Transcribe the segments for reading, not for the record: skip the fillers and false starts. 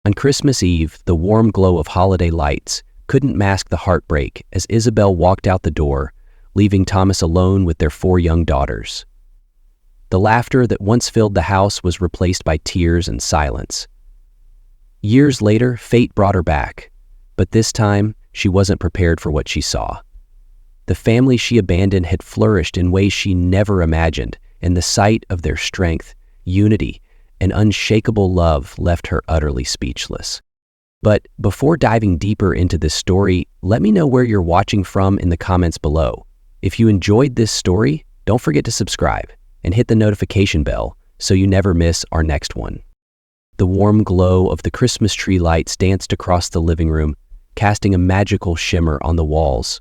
On Christmas Eve, the warm glow of holiday lights couldn't mask the heartbreak as Isabelle walked out the door, leaving Thomas alone with their 4 young daughters. The laughter that once filled the house was replaced by tears and silence. Years later, fate brought her back, but this time she wasn't prepared for what she saw. The family she abandoned had flourished in ways she never imagined, and the sight of their strength, unity, and unshakable love left her utterly speechless. But before diving deeper into this story, let me know where you're watching from in the comments below. If you enjoyed this story, don't forget to subscribe and hit the notification bell so you never miss our next one. The warm glow of the Christmas tree lights danced across the living room, casting a magical shimmer on the walls.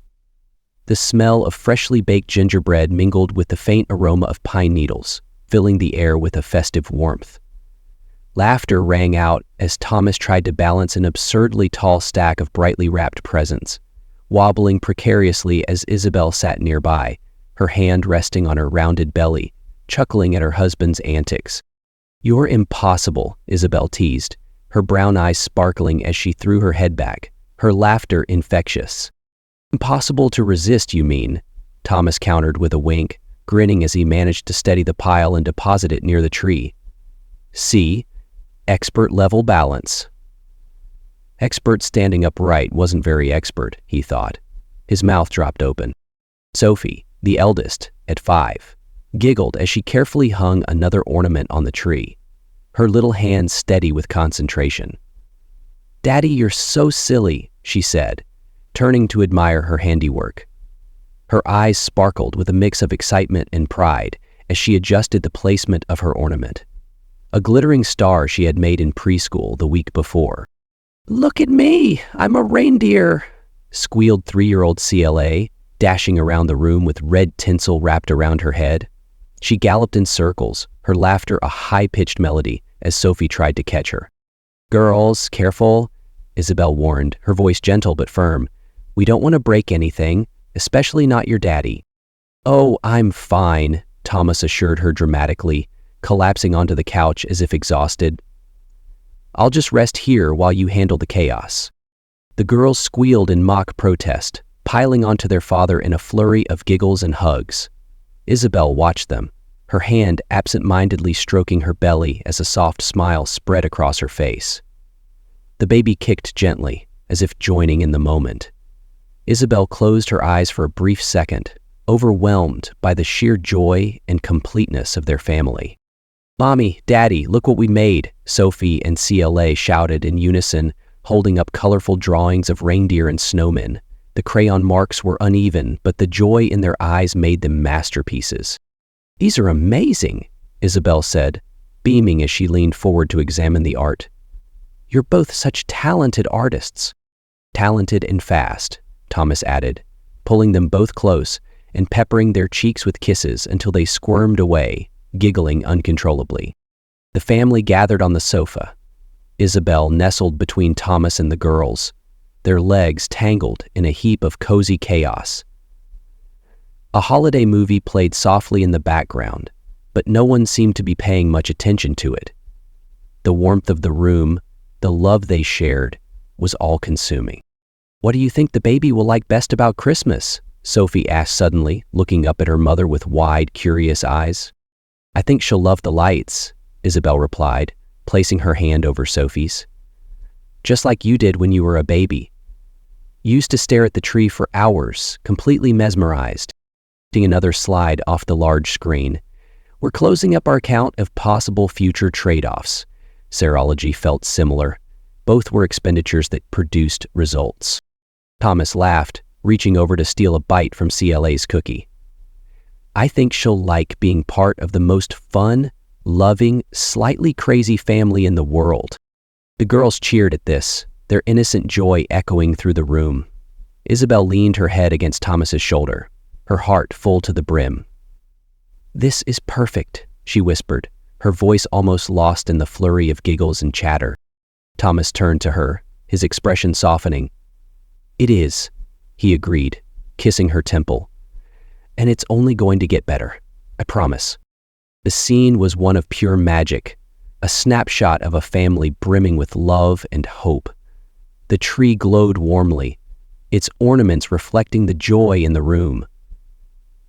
The smell of freshly baked gingerbread mingled with the faint aroma of pine needles, filling the air with a festive warmth. Laughter rang out as Thomas tried to balance an absurdly tall stack of brightly wrapped presents, wobbling precariously as Isabelle sat nearby, her hand resting on her rounded belly, chuckling at her husband's antics. "You're impossible," Isabelle teased, her brown eyes sparkling as she threw her head back, her laughter infectious. "Impossible to resist, you mean?" Thomas countered with a wink, grinning as he managed to steady the pile and deposit it near the tree. "See? Expert-level balance." Expert standing upright wasn't very expert, he thought. His mouth dropped open. Sophie, the eldest, at 5, giggled as she carefully hung another ornament on the tree, her little hands steady with concentration. "Daddy, you're so silly," she said, turning to admire her handiwork. Her eyes sparkled with a mix of excitement and pride as she adjusted the placement of her ornament, a glittering star she had made in preschool the week before. "Look at me, I'm a reindeer," squealed 3-year-old CLA, dashing around the room with red tinsel wrapped around her head. She galloped in circles, her laughter a high-pitched melody as Sophie tried to catch her. "Girls, careful," Isabelle warned, her voice gentle but firm. "We don't want to break anything, especially not your daddy." "Oh, I'm fine," Thomas assured her dramatically, collapsing onto the couch as if exhausted. "I'll just rest here while you handle the chaos." The girls squealed in mock protest, piling onto their father in a flurry of giggles and hugs. Isabelle watched them, her hand absent-mindedly stroking her belly as a soft smile spread across her face. The baby kicked gently, as if joining in the moment. Isabelle closed her eyes for a brief second, overwhelmed by the sheer joy and completeness of their family. "Mommy, Daddy, look what we made," Sophie and CLA shouted in unison, holding up colorful drawings of reindeer and snowmen. The crayon marks were uneven, but the joy in their eyes made them masterpieces. "These are amazing," Isabelle said, beaming as she leaned forward to examine the art. "You're both such talented artists." "Talented and fast," Thomas added, pulling them both close and peppering their cheeks with kisses until they squirmed away, giggling uncontrollably. The family gathered on the sofa, Isabelle nestled between Thomas and the girls, their legs tangled in a heap of cozy chaos. A holiday movie played softly in the background, but no one seemed to be paying much attention to it. The warmth of the room, the love they shared, was all-consuming. "What do you think the baby will like best about Christmas?" Sophie asked suddenly, looking up at her mother with wide, curious eyes. "I think she'll love the lights," Isabelle replied, placing her hand over Sophie's. "Just like you did when you were a baby. You used to stare at the tree for hours, completely mesmerized." Taking another slide off the large screen. "We're closing up our count of possible future trade-offs." Serology felt similar. Both were expenditures that produced results. Thomas laughed, reaching over to steal a bite from CLA's cookie. "I think she'll like being part of the most fun, loving, slightly crazy family in the world." The girls cheered at this, their innocent joy echoing through the room. Isabelle leaned her head against Thomas's shoulder, her heart full to the brim. "This is perfect," she whispered, her voice almost lost in the flurry of giggles and chatter. Thomas turned to her, his expression softening. "It is," he agreed, kissing her temple. "And it's only going to get better, I promise." The scene was one of pure magic, a snapshot of a family brimming with love and hope. The tree glowed warmly, its ornaments reflecting the joy in the room.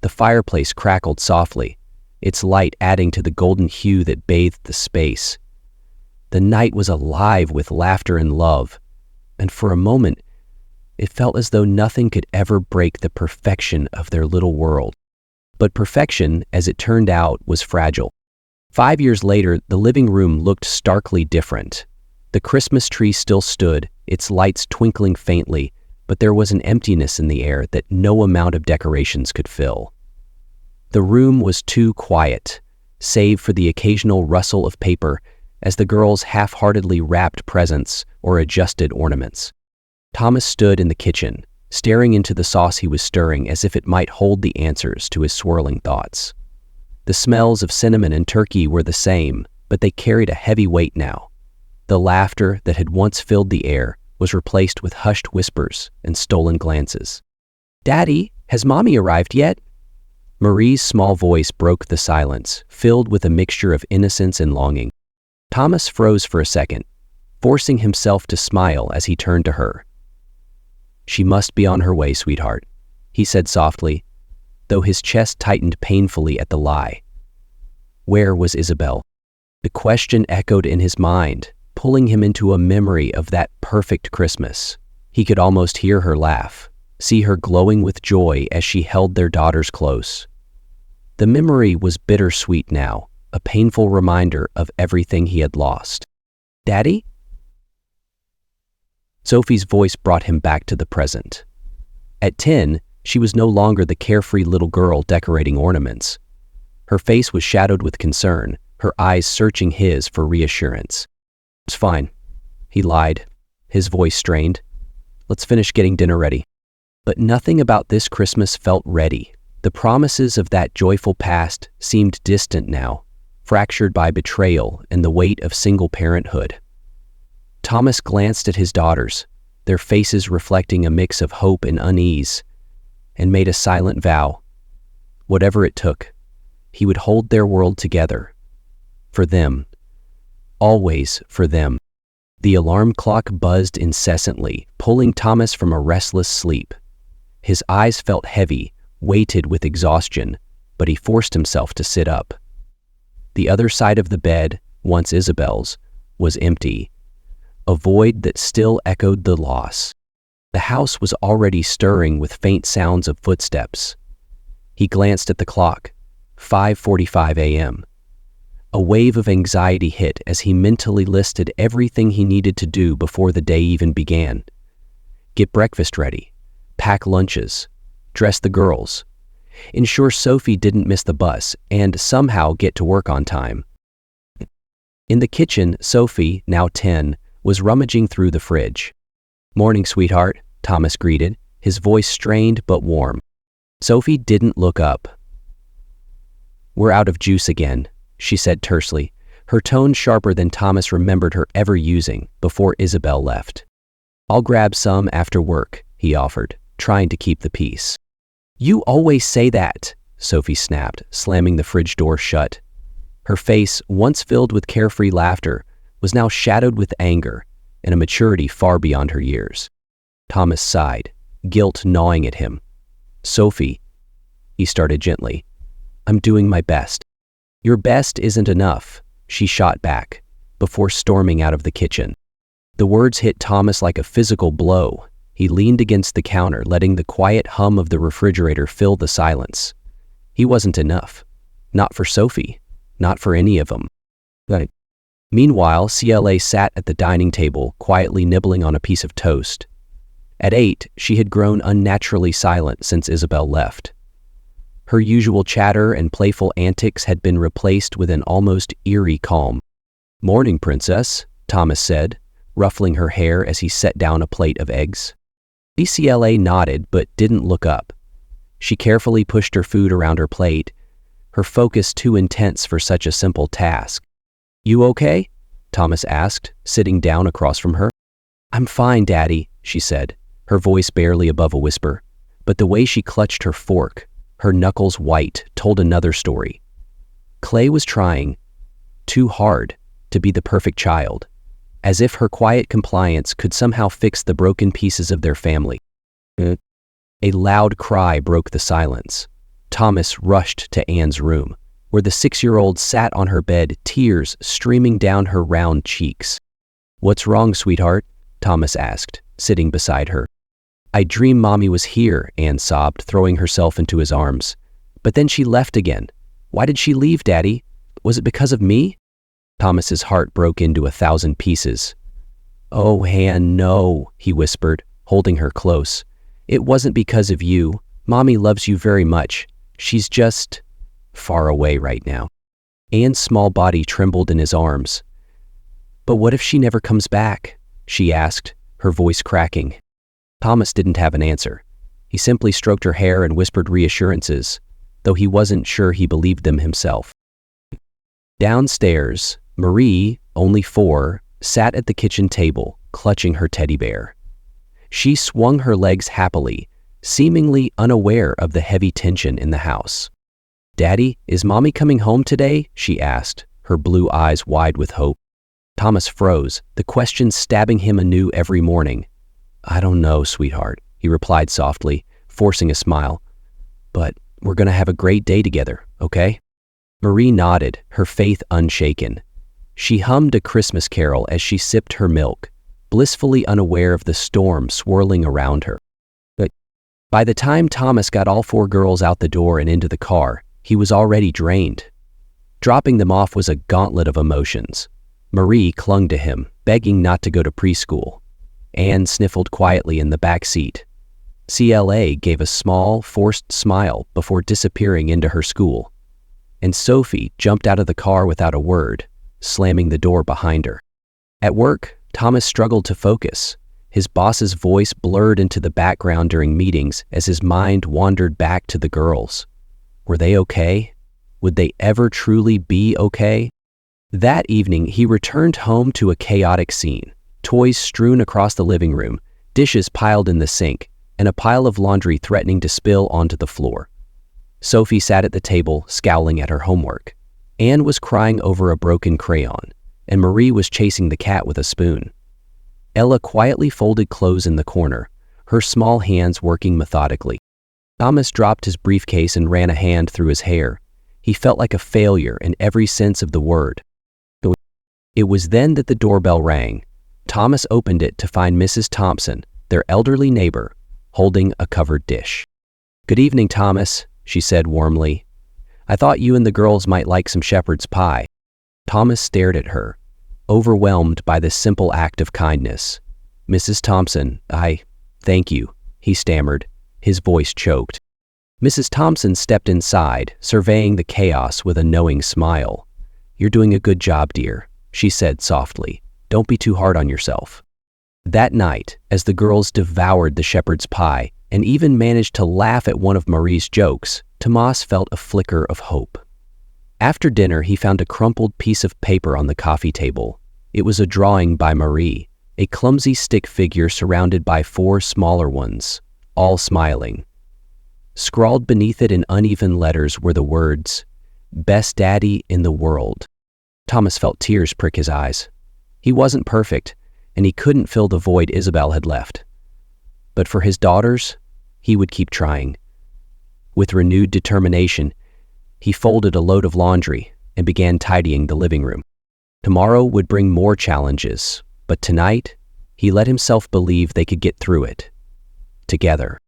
The fireplace crackled softly, its light adding to the golden hue that bathed the space. The night was alive with laughter and love, and for a moment, it felt as though nothing could ever break the perfection of their little world. But perfection, as it turned out, was fragile. 5 years later, the living room looked starkly different. The Christmas tree still stood, its lights twinkling faintly, but there was an emptiness in the air that no amount of decorations could fill. The room was too quiet, save for the occasional rustle of paper as the girls half-heartedly wrapped presents or adjusted ornaments. Thomas stood in the kitchen, staring into the sauce he was stirring as if it might hold the answers to his swirling thoughts. The smells of cinnamon and turkey were the same, but they carried a heavy weight now. The laughter that had once filled the air was replaced with hushed whispers and stolen glances. "Daddy, has Mommy arrived yet?" Marie's small voice broke the silence, filled with a mixture of innocence and longing. Thomas froze for a second, forcing himself to smile as he turned to her. "She must be on her way, sweetheart," he said softly, though his chest tightened painfully at the lie. Where was Isabelle? The question echoed in his mind, pulling him into a memory of that perfect Christmas. He could almost hear her laugh, see her glowing with joy as she held their daughters close. The memory was bittersweet now, a painful reminder of everything he had lost. "Daddy?" Sophie's voice brought him back to the present. At 10, she was no longer the carefree little girl decorating ornaments. Her face was shadowed with concern, her eyes searching his for reassurance. "It's fine," he lied, his voice strained. "Let's finish getting dinner ready." But nothing about this Christmas felt ready. The promises of that joyful past seemed distant now, fractured by betrayal and the weight of single parenthood. Thomas glanced at his daughters, their faces reflecting a mix of hope and unease, and made a silent vow. Whatever it took, he would hold their world together. For them. Always for them. The alarm clock buzzed incessantly, pulling Thomas from a restless sleep. His eyes felt heavy, weighted with exhaustion, but he forced himself to sit up. The other side of the bed, once Isabelle's, was empty, a void that still echoed the loss. The house was already stirring with faint sounds of footsteps. He glanced at the clock, 5:45 a.m. A wave of anxiety hit as he mentally listed everything he needed to do before the day even began. Get breakfast ready, pack lunches, dress the girls, ensure Sophie didn't miss the bus, and somehow get to work on time. In the kitchen, Sophie, now 10, was rummaging through the fridge. "Morning, sweetheart," Thomas greeted, his voice strained but warm. Sophie didn't look up. "We're out of juice again," she said tersely, her tone sharper than Thomas remembered her ever using before Isabelle left. "I'll grab some after work," he offered, trying to keep the peace. "You always say that," Sophie snapped, slamming the fridge door shut. Her face, once filled with carefree laughter, was now shadowed with anger and a maturity far beyond her years. Thomas sighed, guilt gnawing at him. "Sophie," he started gently, "I'm doing my best." "Your best isn't enough," she shot back, before storming out of the kitchen. The words hit Thomas like a physical blow. He leaned against the counter, letting the quiet hum of the refrigerator fill the silence. He wasn't enough. Not for Sophie. Not for any of them. Right. Meanwhile, CLA sat at the dining table, quietly nibbling on a piece of toast. At 8, she had grown unnaturally silent since Isabelle left. Her usual chatter and playful antics had been replaced with an almost eerie calm. "Morning, princess," Thomas said, ruffling her hair as he set down a plate of eggs. CLA nodded but didn't look up. She carefully pushed her food around her plate, her focus too intense for such a simple task. "You okay?" Thomas asked, sitting down across from her. "I'm fine, Daddy," she said, her voice barely above a whisper, but the way she clutched her fork, her knuckles white, told another story. Clay was trying, too hard, to be the perfect child, as if her quiet compliance could somehow fix the broken pieces of their family. A loud cry broke the silence. Thomas rushed to Anne's room, where the 6-year-old sat on her bed, tears streaming down her round cheeks. "What's wrong, sweetheart?" Thomas asked, sitting beside her. "I dreamed Mommy was here," Anne sobbed, throwing herself into his arms. "But then she left again. Why did she leave, Daddy? Was it because of me?" Thomas's heart broke into 1,000 pieces. "Oh, Anne, no," he whispered, holding her close. "It wasn't because of you. Mommy loves you very much. She's just far away right now." Anne's small body trembled in his arms. "But what if she never comes back?" she asked, her voice cracking. Thomas didn't have an answer. He simply stroked her hair and whispered reassurances, though he wasn't sure he believed them himself. Downstairs, Marie, only 4, sat at the kitchen table, clutching her teddy bear. She swung her legs happily, seemingly unaware of the heavy tension in the house. "Daddy, is Mommy coming home today?" she asked, her blue eyes wide with hope. Thomas froze, the question stabbing him anew every morning. "I don't know, sweetheart," he replied softly, forcing a smile. "But we're going to have a great day together, okay?" Marie nodded, her faith unshaken. She hummed a Christmas carol as she sipped her milk, blissfully unaware of the storm swirling around her. But by the time Thomas got all 4 girls out the door and into the car, he was already drained. Dropping them off was a gauntlet of emotions. Marie clung to him, begging not to go to preschool. Anne sniffled quietly in the back seat. CLA gave a small, forced smile before disappearing into her school. And Sophie jumped out of the car without a word, slamming the door behind her. At work, Thomas struggled to focus. His boss's voice blurred into the background during meetings as his mind wandered back to the girls. Were they okay? Would they ever truly be okay? That evening, he returned home to a chaotic scene. Toys strewn across the living room, dishes piled in the sink, and a pile of laundry threatening to spill onto the floor. Sophie sat at the table, scowling at her homework. Anne was crying over a broken crayon, and Marie was chasing the cat with a spoon. Ella quietly folded clothes in the corner, her small hands working methodically. Thomas dropped his briefcase and ran a hand through his hair. He felt like a failure in every sense of the word. It was then that the doorbell rang. Thomas opened it to find Mrs. Thompson, their elderly neighbor, holding a covered dish. "Good evening, Thomas," she said warmly. "I thought you and the girls might like some shepherd's pie." Thomas stared at her, overwhelmed by this simple act of kindness. "Mrs. Thompson, thank you," he stammered, his voice choked. Mrs. Thompson stepped inside, surveying the chaos with a knowing smile. "You're doing a good job, dear," she said softly. "Don't be too hard on yourself." That night, as the girls devoured the shepherd's pie and even managed to laugh at one of Marie's jokes, Tomas felt a flicker of hope. After dinner, he found a crumpled piece of paper on the coffee table. It was a drawing by Marie, a clumsy stick figure surrounded by 4 smaller ones, all smiling. Scrawled beneath it in uneven letters were the words, "Best Daddy in the World." Thomas felt tears prick his eyes. He wasn't perfect, and he couldn't fill the void Isabelle had left. But for his daughters, he would keep trying. With renewed determination, he folded a load of laundry and began tidying the living room. Tomorrow would bring more challenges, but tonight, he let himself believe they could get through it. Together.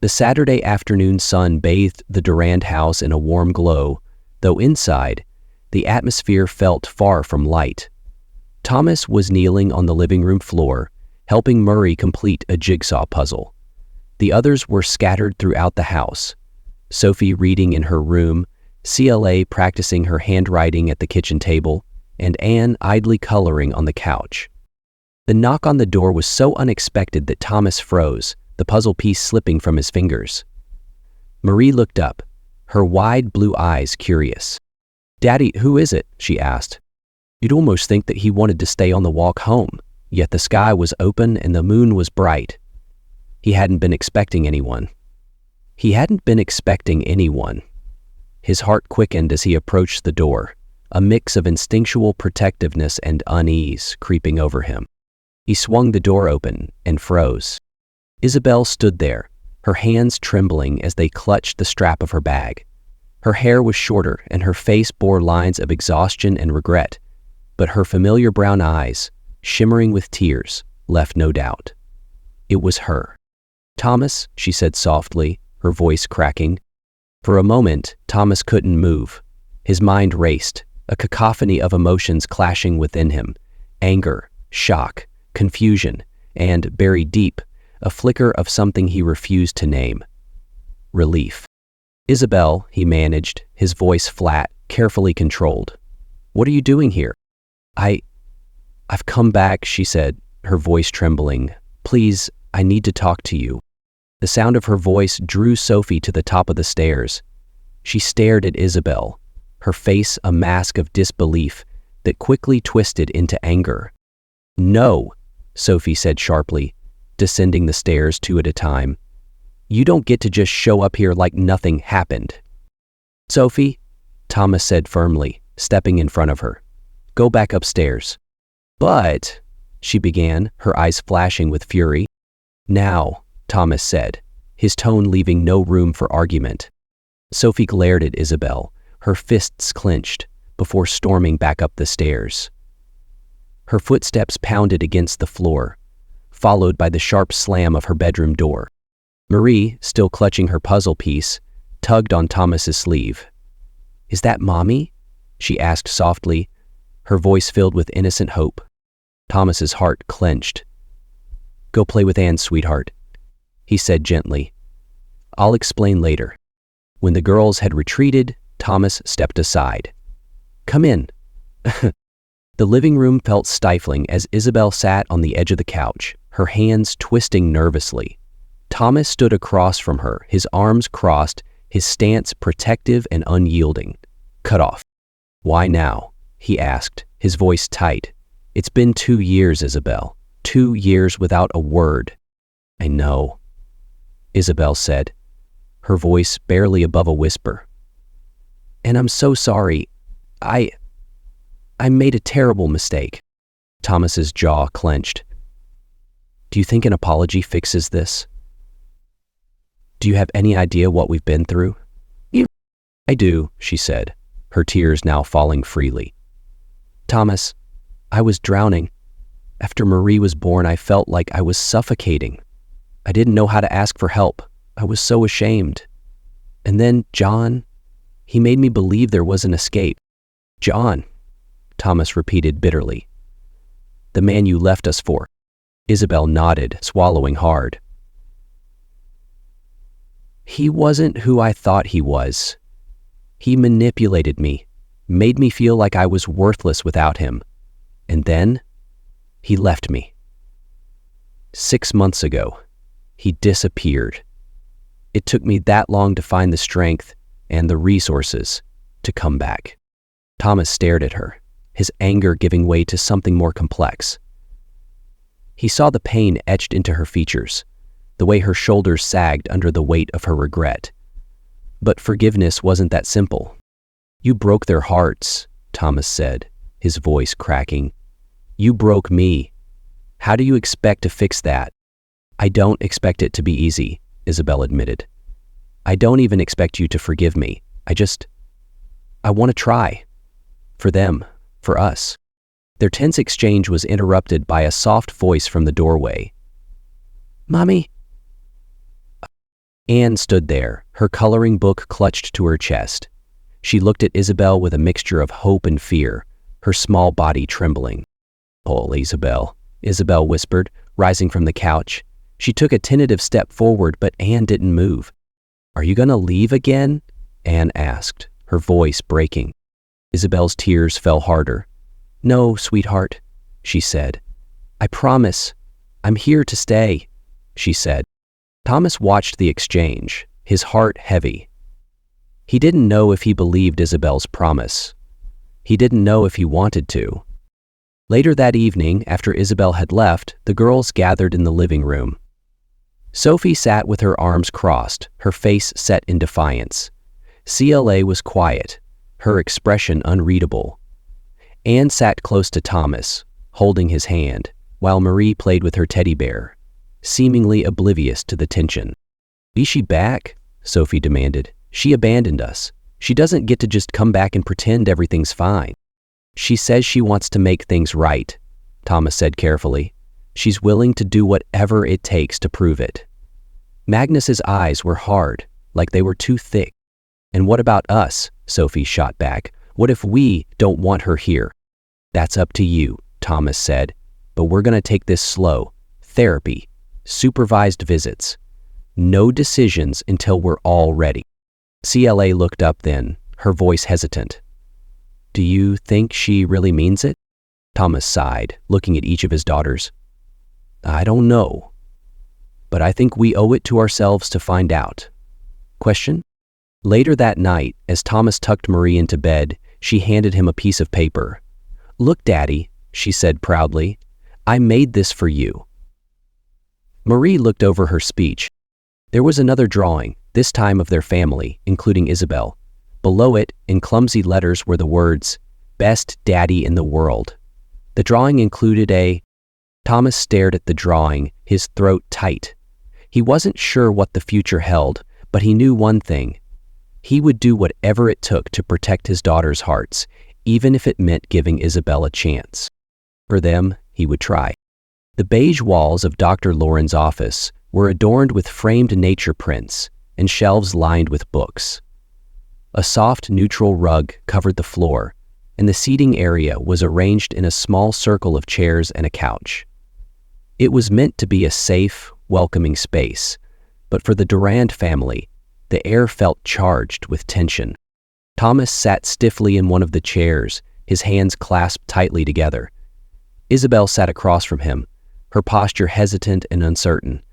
The Saturday afternoon sun bathed the Durand house in a warm glow, though inside, the atmosphere felt far from light. Thomas was kneeling on the living room floor, helping Murray complete a jigsaw puzzle. The others were scattered throughout the house, Sophie reading in her room, CLA practicing her handwriting at the kitchen table, and Anne idly coloring on the couch. The knock on the door was so unexpected that Thomas froze, the puzzle piece slipping from his fingers. Marie looked up, her wide blue eyes curious. "Daddy, who is it?" she asked. You'd almost think that he wanted to stay on the walk home, yet the sky was open and the moon was bright. He hadn't been expecting anyone. His heart quickened as he approached the door, a mix of instinctual protectiveness and unease creeping over him. He swung the door open and froze. Isabelle stood there, her hands trembling as they clutched the strap of her bag. Her hair was shorter and her face bore lines of exhaustion and regret, but her familiar brown eyes, shimmering with tears, left no doubt. It was her. "Thomas," she said softly, her voice cracking. For a moment, Thomas couldn't move. His mind raced, a cacophony of emotions clashing within him: anger, shock, confusion, and, buried deep, a flicker of something he refused to name: relief. "Isabelle," he managed, his voice flat, carefully controlled. "What are you doing here?" I've come back," she said, her voice trembling. "Please, I need to talk to you." The sound of her voice drew Sophie to the top of the stairs. She stared at Isabelle, her face a mask of disbelief that quickly twisted into anger. "No," Sophie said sharply, descending the stairs two at a time. "You don't get to just show up here like nothing happened." "Sophie," Thomas said firmly, stepping in front of her, "go back upstairs." "But," she began, her eyes flashing with fury. "Now," Thomas said, his tone leaving no room for argument. Sophie glared at Isabelle, her fists clenched, before storming back up the stairs. Her footsteps pounded against the floor, followed by the sharp slam of her bedroom door. Marie, still clutching her puzzle piece, tugged on Thomas's sleeve. "Is that Mommy?" she asked softly, her voice filled with innocent hope. Thomas's heart clenched. "Go play with Anne, sweetheart," he said gently. "I'll explain later." When the girls had retreated, Thomas stepped aside. "Come in." The living room felt stifling as Isabelle sat on the edge of the couch, her hands twisting nervously. Thomas stood across from her, his arms crossed, his stance protective and unyielding. "Cut off." "Why now?" he asked, his voice tight. "It's been 2 years, Isabelle. 2 years without a word." "I know," Isabelle said, her voice barely above a whisper. "And I'm so sorry. I made a terrible mistake." Thomas's jaw clenched. "Do you think an apology fixes this? Do you have any idea what we've been through?" "I do," she said, her tears now falling freely. "Thomas, I was drowning. After Marie was born, I felt like I was suffocating. I didn't know how to ask for help. I was so ashamed. And then John, he made me believe there was an escape." "John," Thomas repeated bitterly. "The man you left us for." Isabelle nodded, swallowing hard. "He wasn't who I thought he was. He manipulated me, made me feel like I was worthless without him. And then he left me. 6 months ago, he disappeared. It took me that long to find the strength and the resources to come back." Thomas stared at her, his anger giving way to something more complex. He saw the pain etched into her features, the way her shoulders sagged under the weight of her regret. But forgiveness wasn't that simple. "You broke their hearts," Thomas said, his voice cracking. "You broke me. How do you expect to fix that?" "I don't expect it to be easy," Isabelle admitted. "I don't even expect you to forgive me. I want to try. For them, for us." Their tense exchange was interrupted by a soft voice from the doorway. "Mommy?" Anne stood there, her coloring book clutched to her chest. She looked at Isabelle with a mixture of hope and fear, her small body trembling. "Oh, Isabelle," Isabelle whispered, rising from the couch. She took a tentative step forward, but Anne didn't move. "Are you going to leave again?" Anne asked, her voice breaking. Isabelle's tears fell harder. "No, sweetheart," she said. "I promise. I'm here to stay," she said. Thomas watched the exchange, his heart heavy. He didn't know if he believed Isabelle's promise. He didn't know if he wanted to. Later that evening, after Isabelle had left, the girls gathered in the living room. Sophie sat with her arms crossed, her face set in defiance. CLA was quiet, her expression unreadable. Anne sat close to Thomas, holding his hand, while Marie played with her teddy bear, seemingly oblivious to the tension. "Is she back?" Sophie demanded. "She abandoned us. She doesn't get to just come back and pretend everything's fine." "She says she wants to make things right," Thomas said carefully. "She's willing to do whatever it takes to prove it." Magnus's eyes were hard, like they were too thick. "And what about us?" Sophie shot back. "What if we don't want her here?" "That's up to you," Thomas said, "but we're going to take this slow. Therapy, supervised visits. No decisions until we're all ready." CLA looked up then, her voice hesitant. "Do you think she really means it?" Thomas sighed, looking at each of his daughters. "I don't know, but I think we owe it to ourselves to find out." Question? Later that night, as Thomas tucked Marie into bed, she handed him a piece of paper. "Look, Daddy," she said proudly, "I made this for you." Marie looked over her speech. There was another drawing, this time of their family, including Isabelle. Below it, in clumsy letters, were the words, "Best Daddy in the World." The drawing included a... Thomas stared at the drawing, his throat tight. He wasn't sure what the future held, but he knew one thing. He would do whatever it took to protect his daughters' hearts, even if it meant giving Isabelle a chance. For them, he would try. The beige walls of Dr. Lauren's office were adorned with framed nature prints and shelves lined with books. A soft, neutral rug covered the floor, and the seating area was arranged in a small circle of chairs and a couch. It was meant to be a safe, welcoming space, but for the Durand family, the air felt charged with tension. Thomas sat stiffly in one of the chairs, his hands clasped tightly together. Isabelle sat across from him, her posture hesitant and uncertain,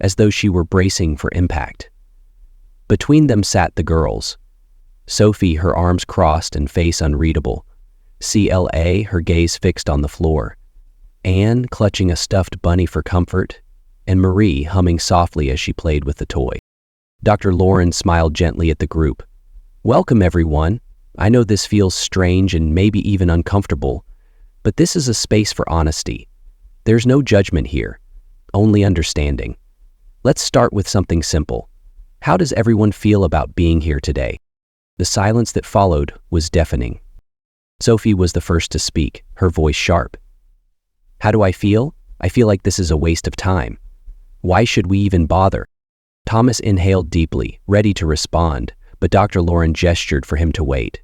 as though she were bracing for impact. Between them sat the girls. Sophie, her arms crossed and face unreadable. CLA, her gaze fixed on the floor. Anne, clutching a stuffed bunny for comfort, and Marie humming softly as she played with the toy. Dr. Lauren smiled gently at the group. "Welcome, everyone. I know this feels strange and maybe even uncomfortable, but this is a space for honesty. There's no judgment here, only understanding. Let's start with something simple. How does everyone feel about being here today?" The silence that followed was deafening. Sophie was the first to speak, her voice sharp. "How do I feel? I feel like this is a waste of time. Why should we even bother?" Thomas inhaled deeply, ready to respond, but Dr. Lauren gestured for him to wait.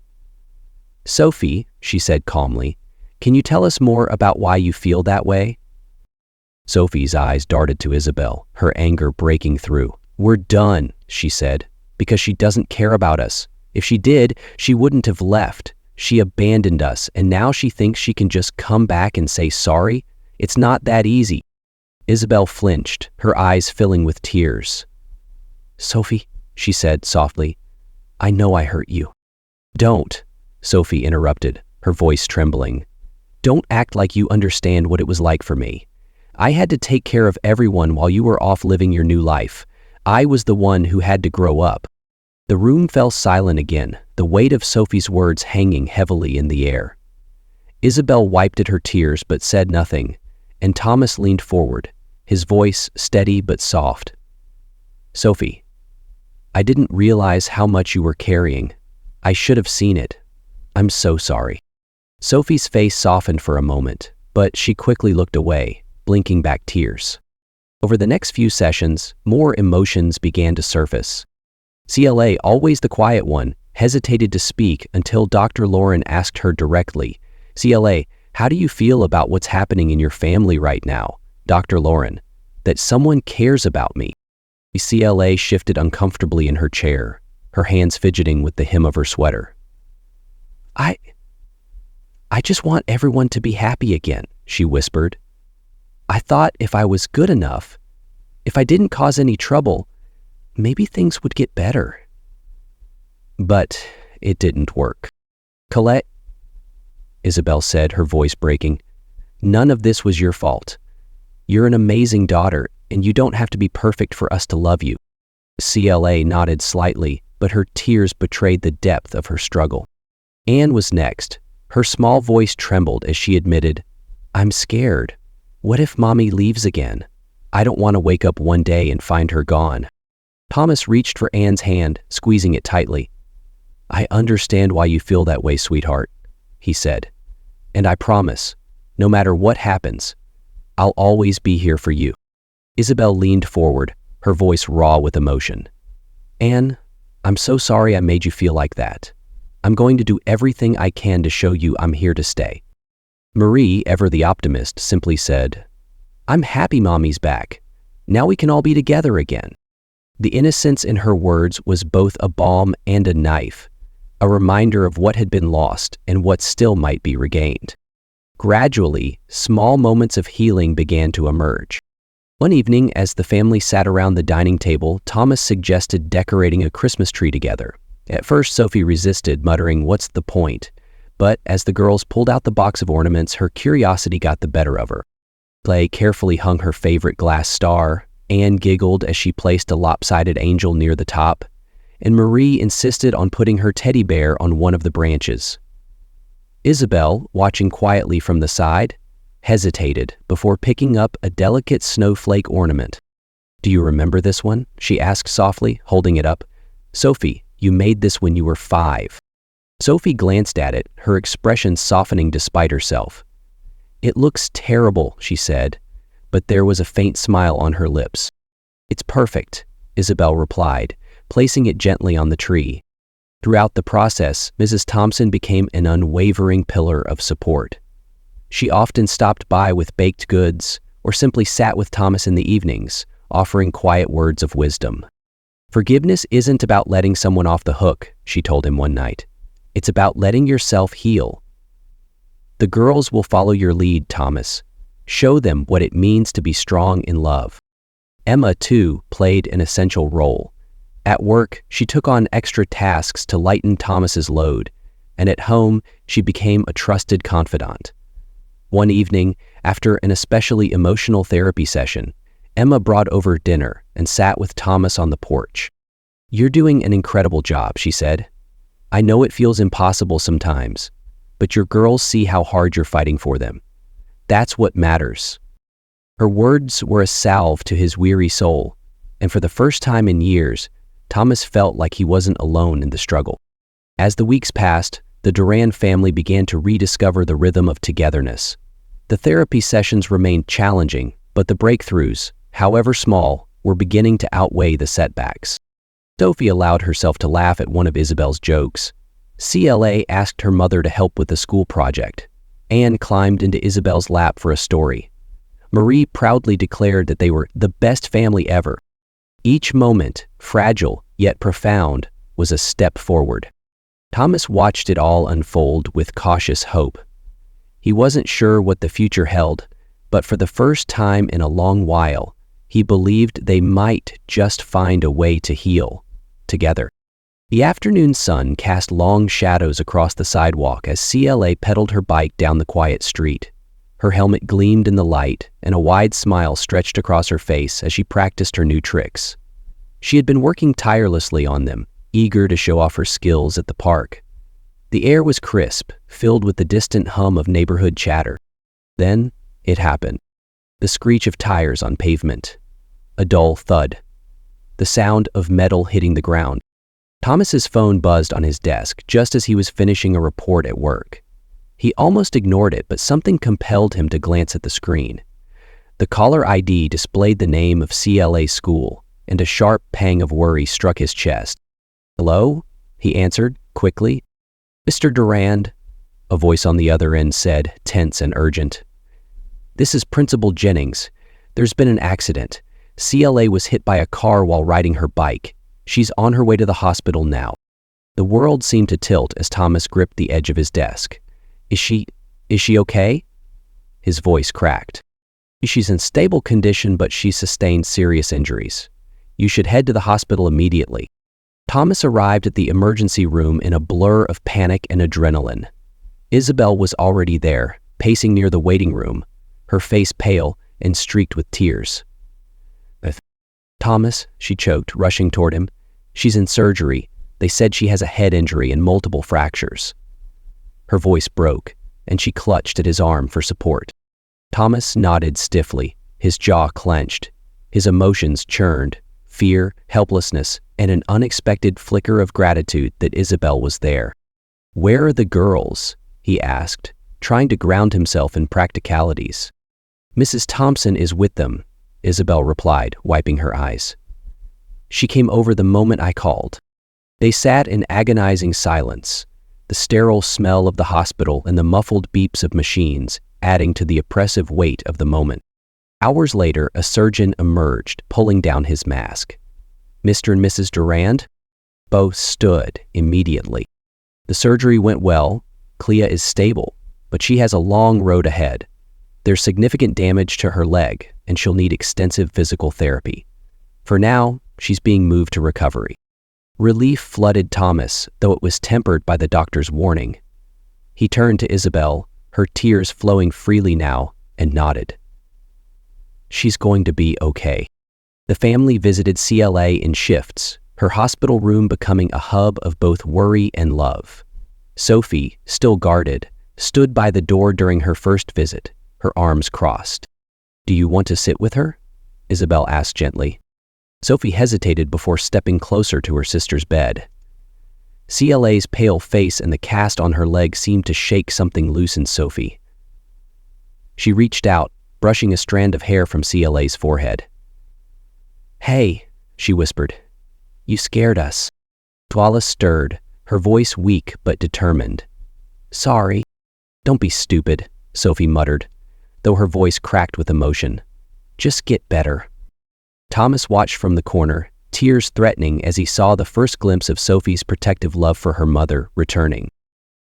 "Sophie," she said calmly, "can you tell us more about why you feel that way?" Sophie's eyes darted to Isabelle, her anger breaking through. "We're done," she said, "because she doesn't care about us. If she did, she wouldn't have left. She abandoned us, and now she thinks she can just come back and say sorry? It's not that easy." Isabelle flinched, her eyes filling with tears. "Sophie," she said softly, "I know I hurt you." "Don't," Sophie interrupted, her voice trembling. "Don't act like you understand what it was like for me. I had to take care of everyone while you were off living your new life. I was the one who had to grow up." The room fell silent again, the weight of Sophie's words hanging heavily in the air. Isabelle wiped at her tears but said nothing, and Thomas leaned forward, his voice steady but soft. "Sophie, I didn't realize how much you were carrying. I should have seen it. I'm so sorry." Sophie's face softened for a moment, but she quickly looked away, blinking back tears. Over the next few sessions, more emotions began to surface. CLA, always the quiet one, hesitated to speak until Dr. Lauren asked her directly, "CLA, how do you feel about what's happening in your family right now, Dr. Lauren? That someone cares about me?" CLA shifted uncomfortably in her chair, her hands fidgeting with the hem of her sweater. I just want everyone to be happy again," she whispered. "I thought if I was good enough, if I didn't cause any trouble, maybe things would get better." But it didn't work. "Colette," Isabelle said, her voice breaking, "none of this was your fault. You're an amazing daughter, and you don't have to be perfect for us to love you." CLA nodded slightly, but her tears betrayed the depth of her struggle. Anne was next, Her small voice trembled as she admitted, "I'm scared. What if Mommy leaves again? I don't want to wake up one day and find her gone." Thomas reached for Anne's hand, squeezing it tightly. "I understand why you feel that way, sweetheart," he said. "And I promise, no matter what happens, I'll always be here for you." Isabelle leaned forward, her voice raw with emotion. "Anne, I'm so sorry I made you feel like that. I'm going to do everything I can to show you I'm here to stay." Marie, ever the optimist, simply said, "I'm happy Mommy's back. Now we can all be together again." The innocence in her words was both a balm and a knife, a reminder of what had been lost and what still might be regained. Gradually, small moments of healing began to emerge. One evening, as the family sat around the dining table, Thomas suggested decorating a Christmas tree together. At first, Sophie resisted, muttering, "What's the point?" But as the girls pulled out the box of ornaments, her curiosity got the better of her. Clay carefully hung her favorite glass star, Anne giggled as she placed a lopsided angel near the top, and Marie insisted on putting her teddy bear on one of the branches. Isabelle, watching quietly from the side, hesitated before picking up a delicate snowflake ornament. "Do you remember this one?" she asked softly, holding it up. "Sophie, you made this when you were 5. Sophie glanced at it, her expression softening despite herself. "It looks terrible," she said, but there was a faint smile on her lips. "It's perfect," Isabelle replied, placing it gently on the tree. Throughout the process, Mrs. Thompson became an unwavering pillar of support. She often stopped by with baked goods or simply sat with Thomas in the evenings, offering quiet words of wisdom. "Forgiveness isn't about letting someone off the hook," she told him one night. "It's about letting yourself heal." "The girls will follow your lead, Thomas. Show them what it means to be strong in love." Emma, too, played an essential role. At work, she took on extra tasks to lighten Thomas's load, and at home, she became a trusted confidant. One evening, after an especially emotional therapy session, Emma brought over dinner and sat with Thomas on the porch. "You're doing an incredible job," she said. "I know it feels impossible sometimes, but your girls see how hard you're fighting for them. That's what matters." Her words were a salve to his weary soul, and for the first time in years, Thomas felt like he wasn't alone in the struggle. As the weeks passed, the Duran family began to rediscover the rhythm of togetherness. The therapy sessions remained challenging, but the breakthroughs, however small, were beginning to outweigh the setbacks. Sophie allowed herself to laugh at one of Isabelle's jokes. CLA asked her mother to help with the school project. Anne climbed into Isabelle's lap for a story. Marie proudly declared that they were the best family ever. Each moment, fragile yet profound, was a step forward. Thomas watched it all unfold with cautious hope. He wasn't sure what the future held, but for the first time in a long while, he believed they might just find a way to heal together. The afternoon sun cast long shadows across the sidewalk as CLA pedaled her bike down the quiet street. Her helmet gleamed in the light, and a wide smile stretched across her face as she practiced her new tricks. She had been working tirelessly on them, eager to show off her skills at the park. The air was crisp, filled with the distant hum of neighborhood chatter. Then, it happened. The screech of tires on pavement. A dull thud. The sound of metal hitting the ground. Thomas's phone buzzed on his desk just as he was finishing a report at work. He almost ignored it, but something compelled him to glance at the screen. The caller ID displayed the name of CLA school, and a sharp pang of worry struck his chest. "Hello?" he answered, quickly. "Mr. Durand," a voice on the other end said, tense and urgent. "This is Principal Jennings. There's been an accident. CLA was hit by a car while riding her bike. She's on her way to the hospital now." The world seemed to tilt as Thomas gripped the edge of his desk. Is she okay?" His voice cracked. "She's in stable condition, but she sustained serious injuries. You should head to the hospital immediately." Thomas arrived at the emergency room in a blur of panic and adrenaline. Isabelle was already there, pacing near the waiting room, her face pale and streaked with tears. "Thomas," she choked, rushing toward him. "She's in surgery. They said she has a head injury and multiple fractures." Her voice broke, and she clutched at his arm for support. Thomas nodded stiffly, his jaw clenched. His emotions churned, fear, helplessness, and an unexpected flicker of gratitude that Isabelle was there. "Where are the girls?" he asked, trying to ground himself in practicalities. "Mrs. Thompson is with them," Isabelle replied, wiping her eyes. "She came over the moment I called." They sat in agonizing silence, the sterile smell of the hospital and the muffled beeps of machines adding to the oppressive weight of the moment. Hours later, a surgeon emerged, pulling down his mask. "Mr. and Mrs. Durand?" Both stood immediately. "The surgery went well. Clea is stable, but she has a long road ahead. There's significant damage to her leg, and she'll need extensive physical therapy. For now, she's being moved to recovery." Relief flooded Thomas, though it was tempered by the doctor's warning. He turned to Isabelle, her tears flowing freely now, and nodded. "She's going to be okay." The family visited CLA in shifts, her hospital room becoming a hub of both worry and love. Sophie, still guarded, stood by the door during her first visit, her arms crossed. "Do you want to sit with her?" Isabelle asked gently. Sophie hesitated before stepping closer to her sister's bed. CLA's pale face and the cast on her leg seemed to shake something loose in Sophie. She reached out, brushing a strand of hair from CLA's forehead. "Hey," she whispered. "You scared us." Twyla stirred, her voice weak but determined. "Sorry." "Don't be stupid," Sophie muttered, though her voice cracked with emotion. "Just get better." Thomas watched from the corner, tears threatening as he saw the first glimpse of Sophie's protective love for her mother returning.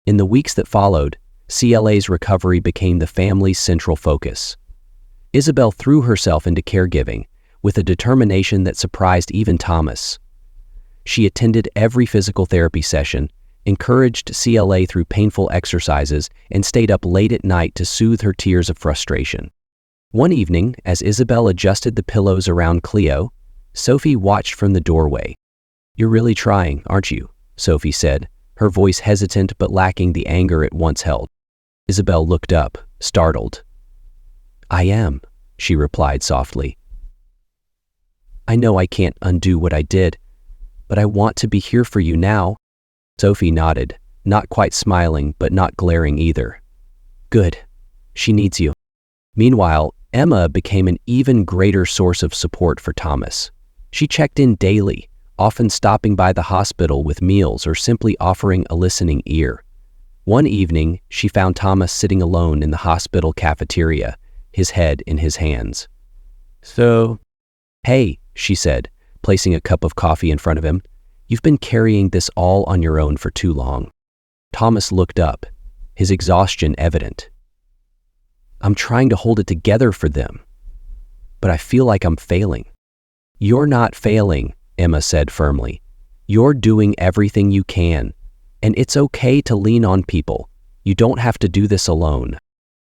In the weeks that followed, CLA's recovery became the family's central focus. Isabelle threw herself into caregiving, with a determination that surprised even Thomas. She attended every physical therapy session, encouraged CLA through painful exercises, and stayed up late at night to soothe her tears of frustration. One evening, as Isabelle adjusted the pillows around Cleo, Sophie watched from the doorway. "You're really trying, aren't you?" Sophie said, her voice hesitant but lacking the anger it once held. Isabelle looked up, startled. "I am," she replied softly. "I know I can't undo what I did, but I want to be here for you now." Sophie nodded, not quite smiling but not glaring either. "Good. She needs you." Meanwhile, Emma became an even greater source of support for Thomas. She checked in daily, often stopping by the hospital with meals or simply offering a listening ear. One evening, she found Thomas sitting alone in the hospital cafeteria, his head in his hands. "So, hey," she said, placing a cup of coffee in front of him, "you've been carrying this all on your own for too long." Thomas looked up, his exhaustion evident. "I'm trying to hold it together for them, but I feel like I'm failing." "You're not failing," Emma said firmly. "You're doing everything you can, and it's okay to lean on people. You don't have to do this alone."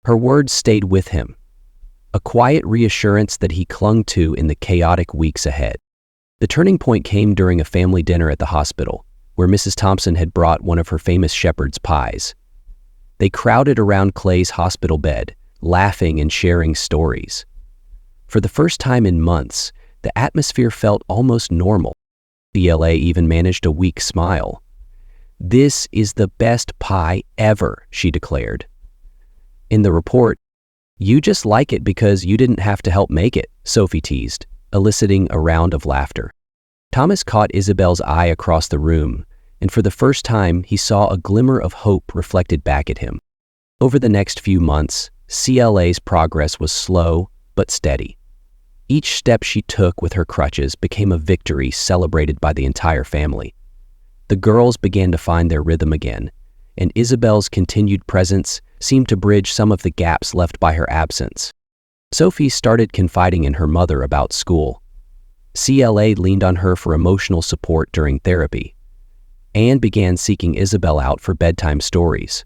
Her words stayed with him, a quiet reassurance that he clung to in the chaotic weeks ahead. The turning point came during a family dinner at the hospital, where Mrs. Thompson had brought one of her famous shepherd's pies. They crowded around Clay's hospital bed, laughing and sharing stories. For the first time in months, the atmosphere felt almost normal. CLA even managed a weak smile. "This is the best pie ever," she declared. In the report, "You just like it because you didn't have to help make it," Sophie teased, eliciting a round of laughter. Thomas caught Isabelle's eye across the room, and for the first time he saw a glimmer of hope reflected back at him. Over the next few months, CLA's progress was slow but steady. Each step she took with her crutches became a victory celebrated by the entire family. The girls began to find their rhythm again, and Isabelle's continued presence seemed to bridge some of the gaps left by her absence. Sophie started confiding in her mother about school. CLA leaned on her for emotional support during therapy. Anne began seeking Isabelle out for bedtime stories.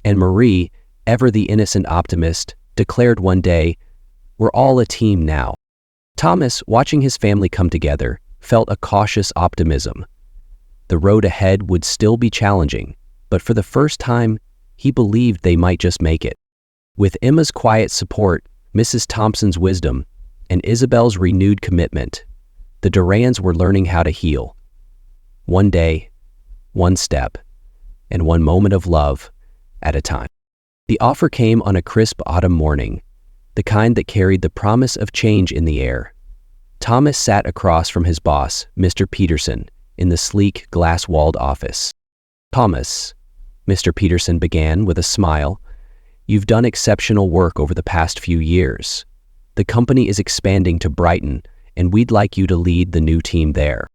And Marie, ever the innocent optimist, declared one day, "We're all a team now." Thomas, watching his family come together, felt a cautious optimism. The road ahead would still be challenging, but for the first time, he believed they might just make it. With Emma's quiet support, Mrs. Thompson's wisdom, and Isabelle's renewed commitment, the Durans were learning how to heal. One day, one step, and one moment of love at a time. The offer came on a crisp autumn morning, the kind that carried the promise of change in the air. Thomas sat across from his boss, Mr. Peterson, in the sleek, glass-walled office. "Thomas," Mr. Peterson began with a smile, "you've done exceptional work over the past few years. The company is expanding to Brighton, and we'd like you to lead the new team there."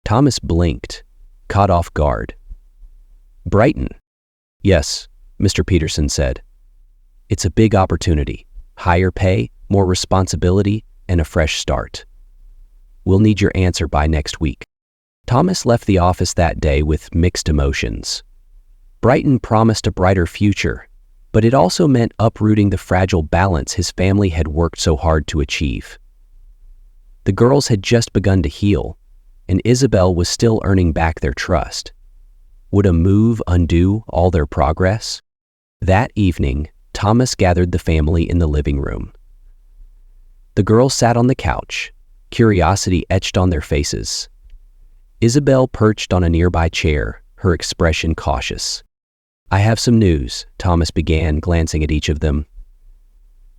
Thomas blinked, caught off guard. "Brighton?" "Yes," Mr. Peterson said. "It's a big opportunity. Higher pay, more responsibility, and a fresh start. We'll need your answer by next week." Thomas left the office that day with mixed emotions. Brighton promised a brighter future, but it also meant uprooting the fragile balance his family had worked so hard to achieve. The girls had just begun to heal, and Isabelle was still earning back their trust. Would a move undo all their progress? That evening, Thomas gathered the family in the living room. The girls sat on the couch, curiosity etched on their faces. Isabelle perched on a nearby chair, her expression cautious. "I have some news," Thomas began, glancing at each of them.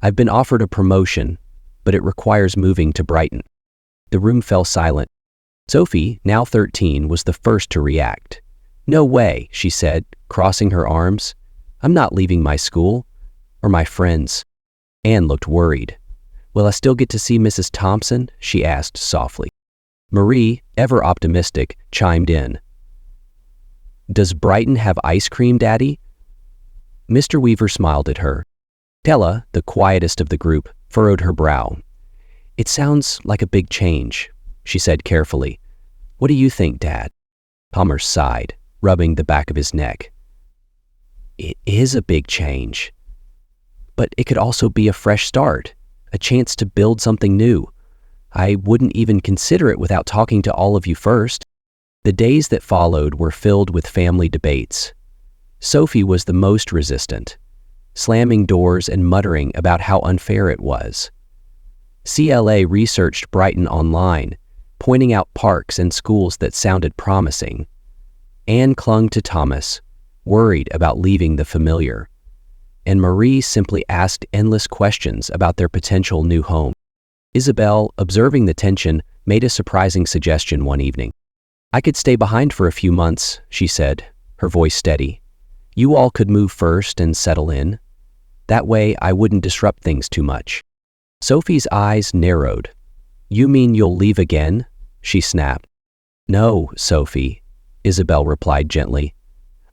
"I've been offered a promotion, but it requires moving to Brighton." The room fell silent. Sophie, now 13, was the first to react. "No way," she said, crossing her arms. "I'm not leaving my school, or my friends." Anne looked worried. "Will I still get to see Mrs. Thompson?" she asked softly. Marie, ever optimistic, chimed in. "Does Brighton have ice cream, Daddy?" Mr. Weaver smiled at her. Della, the quietest of the group, furrowed her brow. "It sounds like a big change," she said carefully. "What do you think, Dad?" Palmer sighed, rubbing the back of his neck. "It is a big change. But it could also be a fresh start, a chance to build something new. I wouldn't even consider it without talking to all of you first." The days that followed were filled with family debates. Sophie was the most resistant, slamming doors and muttering about how unfair it was. CLA researched Brighton online, pointing out parks and schools that sounded promising. Anne clung to Thomas, worried about leaving the familiar. And Marie simply asked endless questions about their potential new home. Isabelle, observing the tension, made a surprising suggestion one evening. "I could stay behind for a few months," she said, her voice steady. "You all could move first and settle in. That way I wouldn't disrupt things too much." Sophie's eyes narrowed. "You mean you'll leave again?" she snapped. "No, Sophie," Isabelle replied gently.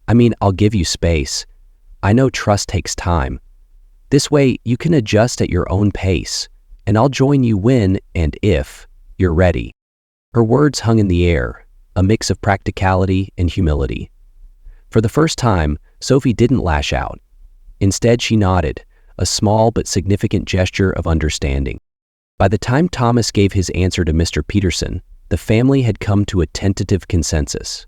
"I mean, I'll give you space. I know trust takes time. This way you can adjust at your own pace, and I'll join you when and if you're ready." Her words hung in the air, a mix of practicality and humility. For the first time, Sophie didn't lash out. Instead, she nodded, a small but significant gesture of understanding. By the time Thomas gave his answer to Mr. Peterson, the family had come to a tentative consensus.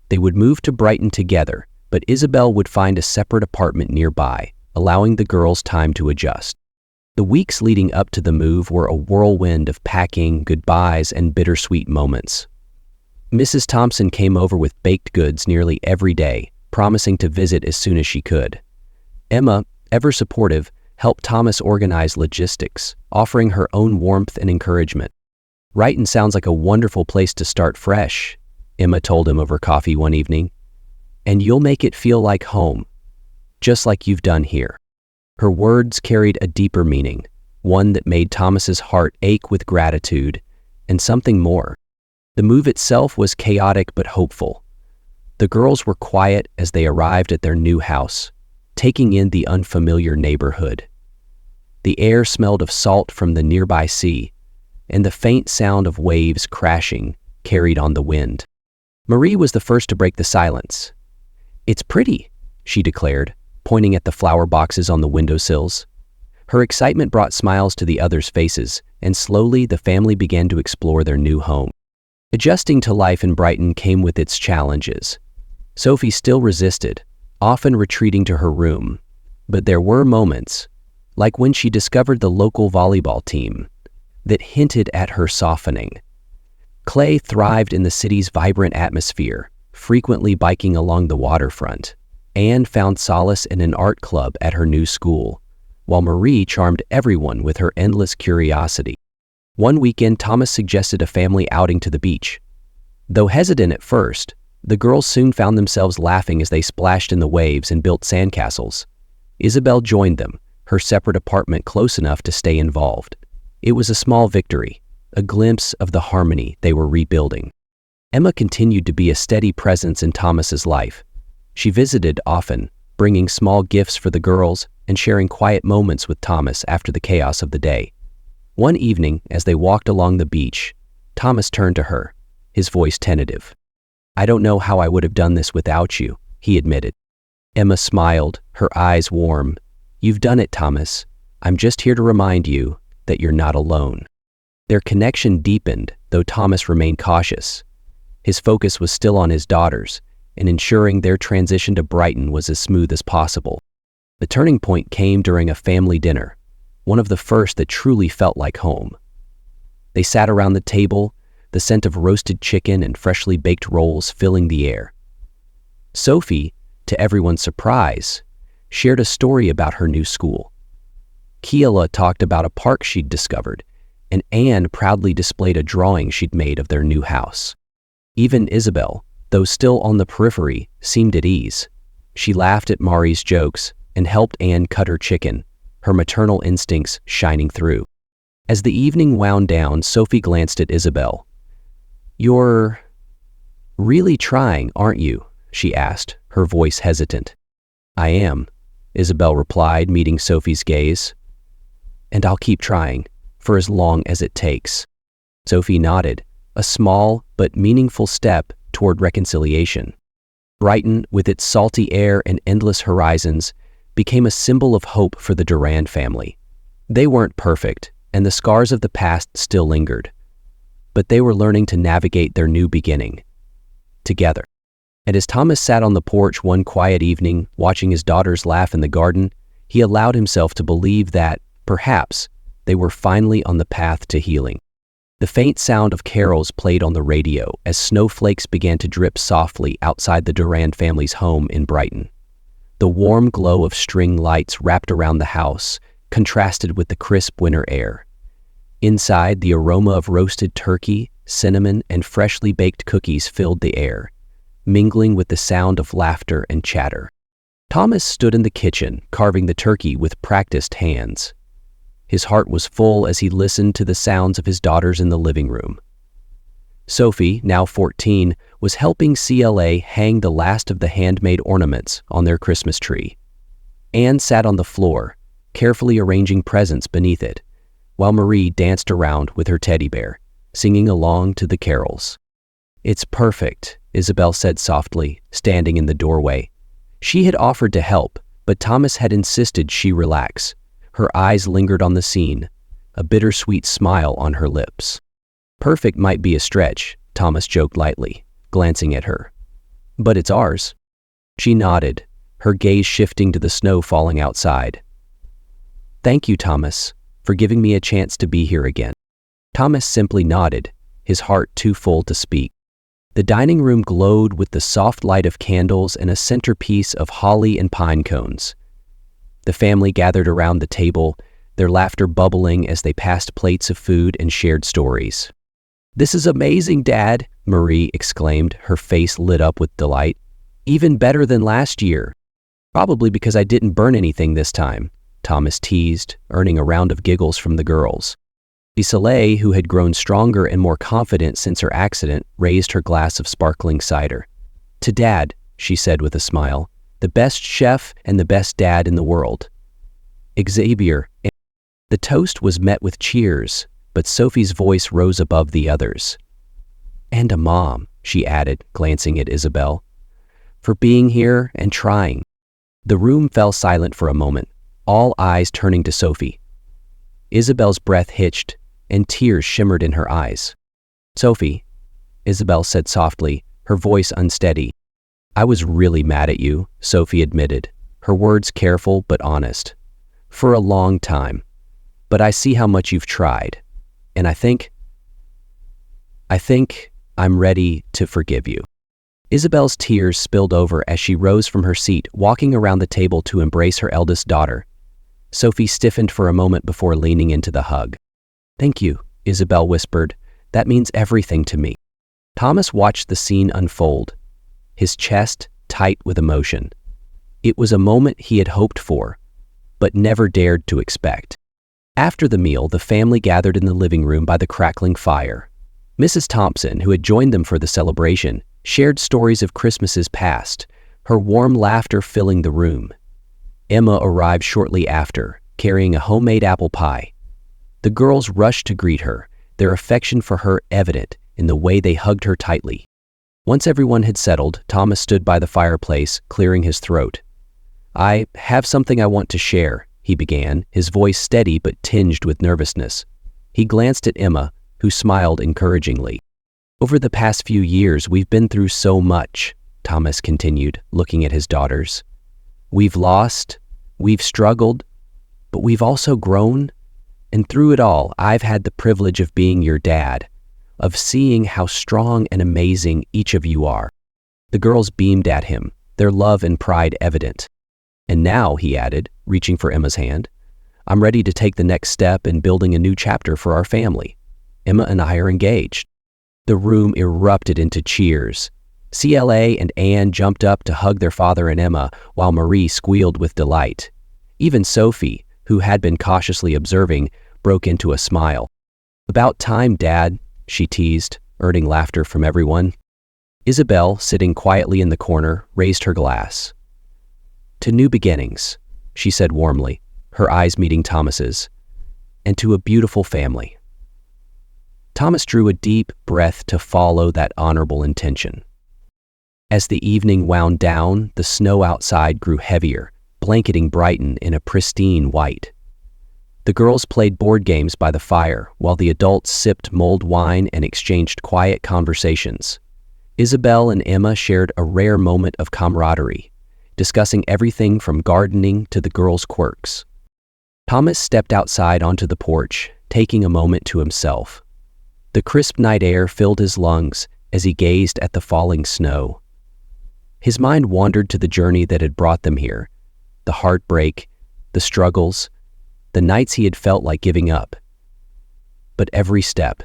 They would move to Brighton together, but Isabelle would find a separate apartment nearby, allowing the girls time to adjust. The weeks leading up to the move were a whirlwind of packing, goodbyes, and bittersweet moments. Mrs. Thompson came over with baked goods nearly every day, promising to visit as soon as she could. Emma, ever supportive, helped Thomas organize logistics, offering her own warmth and encouragement. "Brighton sounds like a wonderful place to start fresh," Emma told him over coffee one evening. "And you'll make it feel like home, just like you've done here." Her words carried a deeper meaning, one that made Thomas's heart ache with gratitude and something more. The move itself was chaotic but hopeful. The girls were quiet as they arrived at their new house, taking in the unfamiliar neighborhood. The air smelled of salt from the nearby sea, and the faint sound of waves crashing carried on the wind. Marie was the first to break the silence. "It's pretty," she declared, pointing at the flower boxes on the windowsills. Her excitement brought smiles to the others' faces, and slowly the family began to explore their new home. Adjusting to life in Brighton came with its challenges. Sophie still resisted, often retreating to her room. But there were moments, like when she discovered the local volleyball team, that hinted at her softening. Clay thrived in the city's vibrant atmosphere, frequently biking along the waterfront. Anne found solace in an art club at her new school, while Marie charmed everyone with her endless curiosity. One weekend, Thomas suggested a family outing to the beach. Though hesitant at first, the girls soon found themselves laughing as they splashed in the waves and built sandcastles. Isabelle joined them, her separate apartment close enough to stay involved. It was a small victory, a glimpse of the harmony they were rebuilding. Emma continued to be a steady presence in Thomas's life. She visited often, bringing small gifts for the girls and sharing quiet moments with Thomas after the chaos of the day. One evening, as they walked along the beach, Thomas turned to her, his voice tentative. "I don't know how I would have done this without you," he admitted. Emma smiled, her eyes warm. "You've done it, Thomas. I'm just here to remind you that you're not alone." Their connection deepened, though Thomas remained cautious. His focus was still on his daughters and ensuring their transition to Brighton was as smooth as possible. The turning point came during a family dinner, one of the first that truly felt like home. They sat around the table, the scent of roasted chicken and freshly baked rolls filling the air. Sophie, to everyone's surprise, shared a story about her new school. Keila talked about a park she'd discovered, and Anne proudly displayed a drawing she'd made of their new house. Even Isabelle, though still on the periphery, seemed at ease. She laughed at Marie's jokes and helped Anne cut her chicken, her maternal instincts shining through. As the evening wound down, Sophie glanced at Isabelle. "You're really trying, aren't you?" she asked, her voice hesitant. "I am," Isabelle replied, meeting Sophie's gaze. "And I'll keep trying, for as long as it takes." Sophie nodded, a small but meaningful step toward reconciliation. Brighton, with its salty air and endless horizons, became a symbol of hope for the Durand family. They weren't perfect, and the scars of the past still lingered. But they were learning to navigate their new beginning together. And as Thomas sat on the porch one quiet evening, watching his daughters laugh in the garden, he allowed himself to believe that, perhaps, they were finally on the path to healing. The faint sound of carols played on the radio as snowflakes began to drip softly outside the Durand family's home in Brighton. The warm glow of string lights wrapped around the house contrasted with the crisp winter air. Inside, the aroma of roasted turkey, cinnamon, and freshly baked cookies filled the air, mingling with the sound of laughter and chatter. Thomas stood in the kitchen, carving the turkey with practiced hands. His heart was full as he listened to the sounds of his daughters in the living room. Sophie, now 14, was helping CLA hang the last of the handmade ornaments on their Christmas tree. Anne sat on the floor, carefully arranging presents beneath it, while Marie danced around with her teddy bear, singing along to the carols. "It's perfect," Isabelle said softly, standing in the doorway. She had offered to help, but Thomas had insisted she relax. Her eyes lingered on the scene, a bittersweet smile on her lips. "Perfect might be a stretch," Thomas joked lightly, glancing at her. "But it's ours." She nodded, her gaze shifting to the snow falling outside. "Thank you, Thomas, for giving me a chance to be here again." Thomas simply nodded, his heart too full to speak. The dining room glowed with the soft light of candles and a centerpiece of holly and pine cones. The family gathered around the table, their laughter bubbling as they passed plates of food and shared stories. "This is amazing, Dad," Marie exclaimed, her face lit up with delight. "Even better than last year." "Probably because I didn't burn anything this time," Thomas teased, earning a round of giggles from the girls. Isabelle, who had grown stronger and more confident since her accident, raised her glass of sparkling cider. "To Dad," she said with a smile, "the best chef and the best dad in the world." Xavier. The toast was met with cheers, but Sophie's voice rose above the others. "And a mom," she added, glancing at Isabelle, "for being here and trying." The room fell silent for a moment, all eyes turning to Sophie. Isabelle's breath hitched, and tears shimmered in her eyes. "Sophie," Isabelle said softly, her voice unsteady, "I was really mad at you," Sophie admitted, her words careful but honest. "For a long time. But I see how much you've tried. And I think I'm ready to forgive you." Isabelle's tears spilled over as she rose from her seat, walking around the table to embrace her eldest daughter. Sophie stiffened for a moment before leaning into the hug. "Thank you," Isabelle whispered. "That means everything to me." Thomas watched the scene unfold, his chest tight with emotion. It was a moment he had hoped for, but never dared to expect. After the meal, the family gathered in the living room by the crackling fire. Mrs. Thompson, who had joined them for the celebration, shared stories of Christmases past, her warm laughter filling the room. Emma arrived shortly after, carrying a homemade apple pie. The girls rushed to greet her, their affection for her evident in the way they hugged her tightly. Once everyone had settled, Thomas stood by the fireplace, clearing his throat. "I have something I want to share," he began, his voice steady but tinged with nervousness. He glanced at Emma, who smiled encouragingly. "Over the past few years, we've been through so much," Thomas continued, looking at his daughters. "We've lost, we've struggled, but we've also grown. And through it all, I've had the privilege of being your dad, of seeing how strong and amazing each of you are." The girls beamed at him, their love and pride evident. "And now," he added, reaching for Emma's hand, "I'm ready to take the next step in building a new chapter for our family. Emma and I are engaged." The room erupted into cheers. CLA and Anne jumped up to hug their father and Emma, while Marie squealed with delight. Even Sophie, who had been cautiously observing, broke into a smile. "About time, Dad," she teased, earning laughter from everyone. Isabelle, sitting quietly in the corner, raised her glass. "To new beginnings," she said warmly, her eyes meeting Thomas's, "and to a beautiful family." Thomas drew a deep breath to follow that honorable intention. As the evening wound down, the snow outside grew heavier, blanketing Brighton in a pristine white. The girls played board games by the fire, while the adults sipped mulled wine and exchanged quiet conversations. Isabelle and Emma shared a rare moment of camaraderie, discussing everything from gardening to the girls' quirks. Thomas stepped outside onto the porch, taking a moment to himself. The crisp night air filled his lungs as he gazed at the falling snow. His mind wandered to the journey that had brought them here, the heartbreak, the struggles, the nights he had felt like giving up. But every step,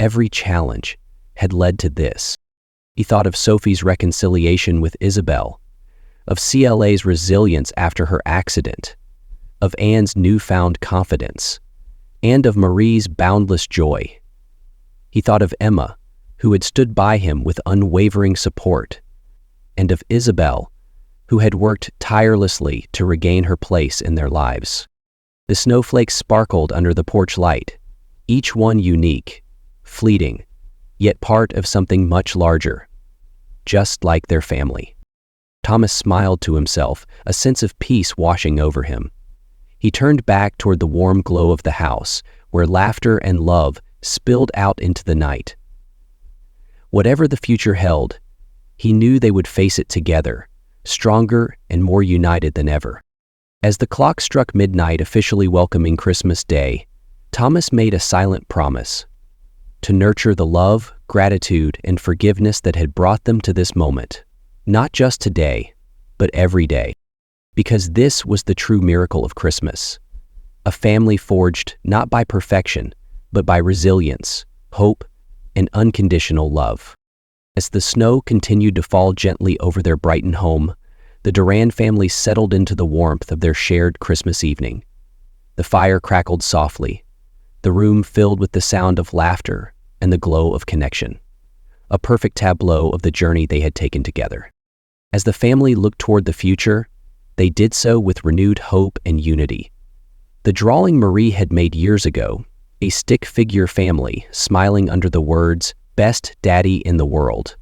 every challenge, had led to this. He thought of Sophie's reconciliation with Isabelle, of CLA's resilience after her accident, of Anne's newfound confidence, and of Marie's boundless joy. He thought of Emma, who had stood by him with unwavering support, and of Isabelle, who had worked tirelessly to regain her place in their lives. The snowflakes sparkled under the porch light, each one unique, fleeting, yet part of something much larger, just like their family. Thomas smiled to himself, a sense of peace washing over him. He turned back toward the warm glow of the house, where laughter and love spilled out into the night. Whatever the future held, he knew they would face it together, stronger and more united than ever. As the clock struck midnight, officially welcoming Christmas Day, Thomas made a silent promise to nurture the love, gratitude, and forgiveness that had brought them to this moment, not just today, but every day. Because this was the true miracle of Christmas, a family forged not by perfection, but by resilience, hope, and unconditional love. As the snow continued to fall gently over their Brighton home, the Durand family settled into the warmth of their shared Christmas evening. The fire crackled softly, the room filled with the sound of laughter and the glow of connection, a perfect tableau of the journey they had taken together. As the family looked toward the future, they did so with renewed hope and unity. The drawing Marie had made years ago, a stick figure family smiling under the words, "Best Daddy in the World,"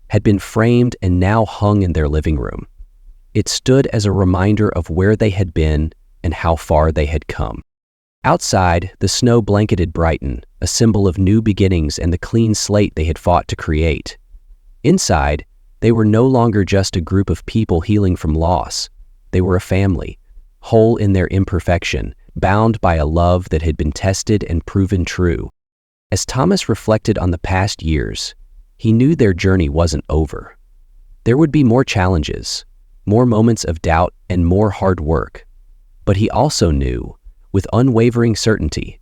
had been framed and now hung in their living room. It stood as a reminder of where they had been and how far they had come. Outside, the snow blanketed Brighton, a symbol of new beginnings and the clean slate they had fought to create. Inside, They were no longer just a group of people healing from loss. They were a family, whole in their imperfection, bound by a love that had been tested and proven true. As Thomas reflected on the past years, he knew their journey wasn't over. There would be more challenges, more moments of doubt, and more hard work. But he also knew, with unwavering certainty,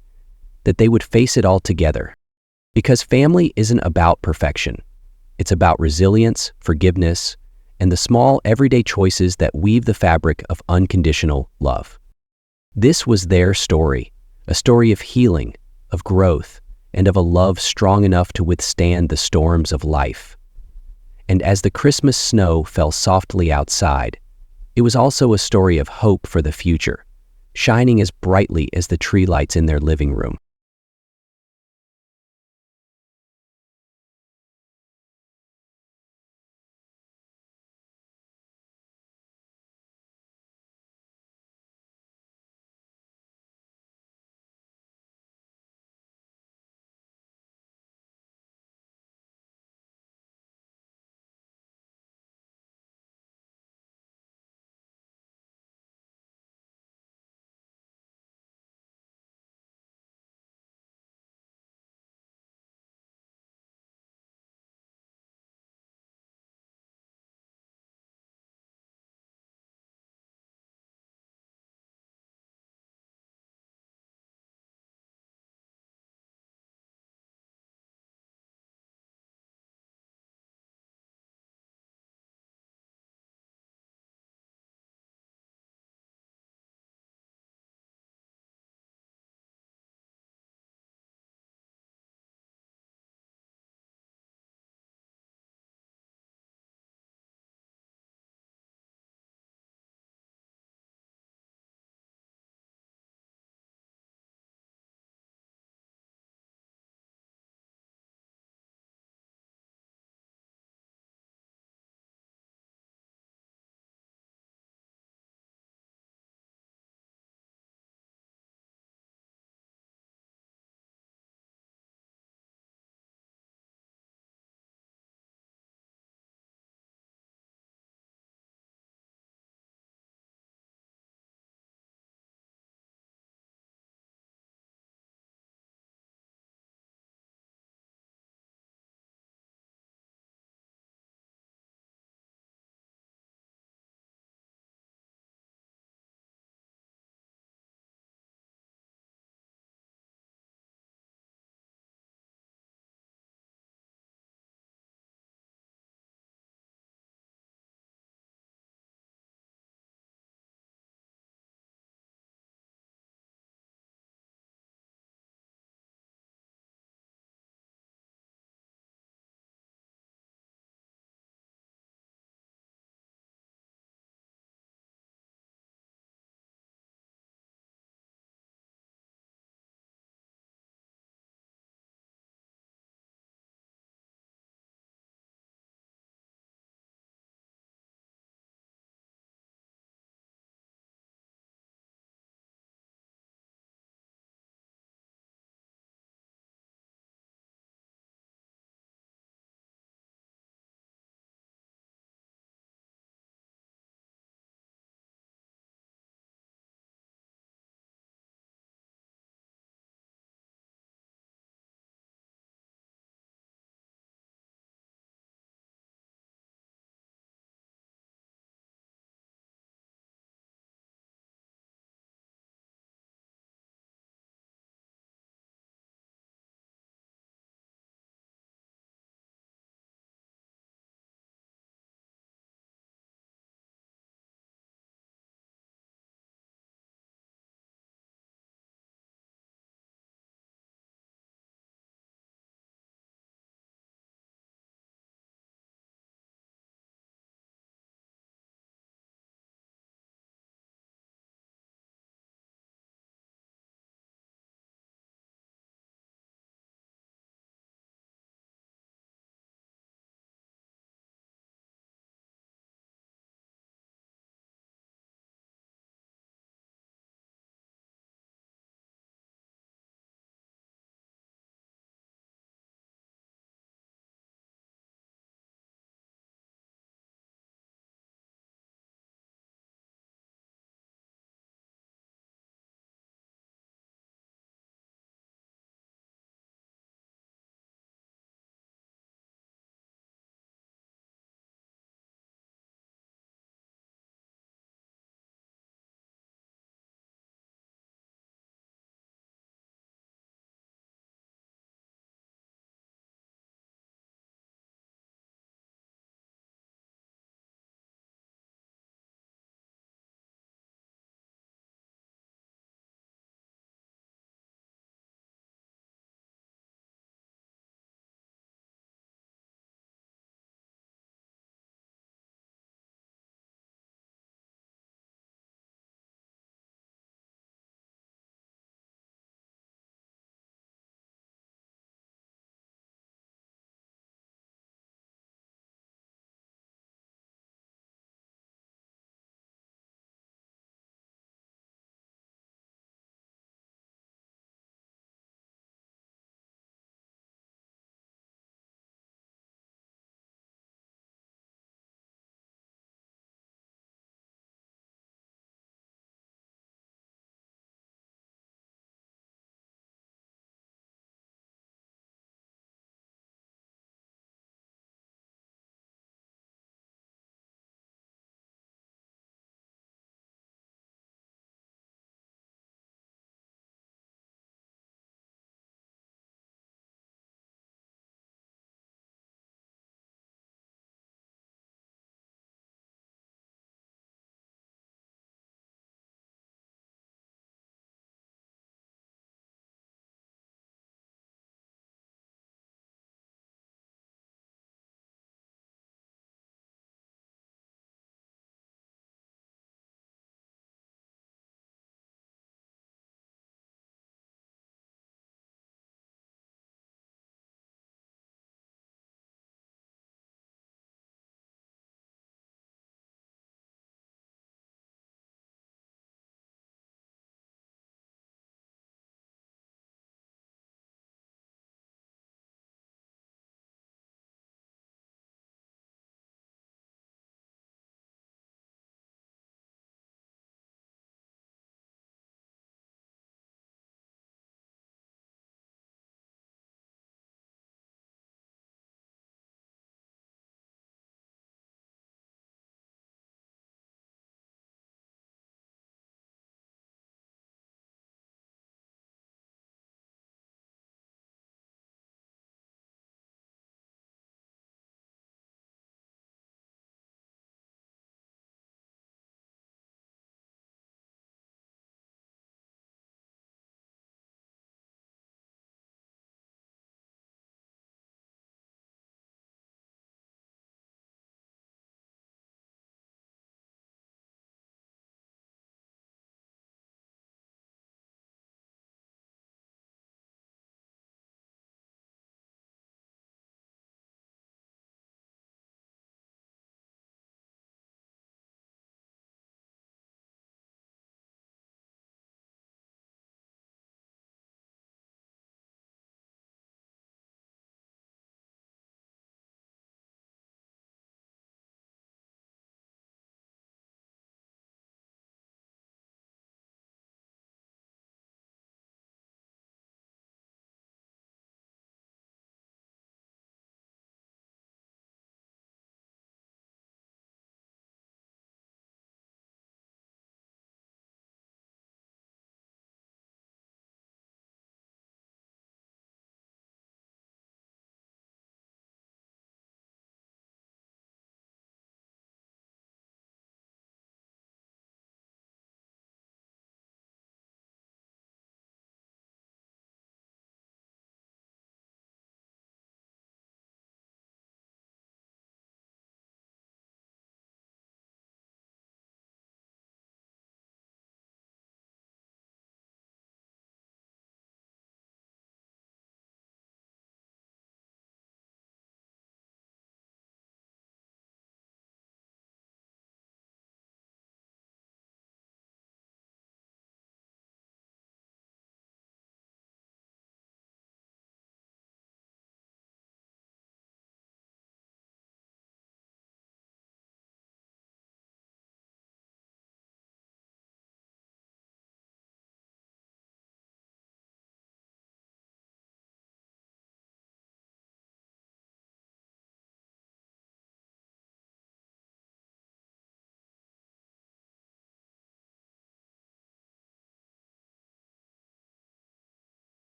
that they would face it all together. Because family isn't about perfection. It's about resilience, forgiveness, and the small, everyday choices that weave the fabric of unconditional love. This was their story, a story of healing, of growth, and of a love strong enough to withstand the storms of life. And as the Christmas snow fell softly outside, it was also a story of hope for the future, shining as brightly as the tree lights in their living room.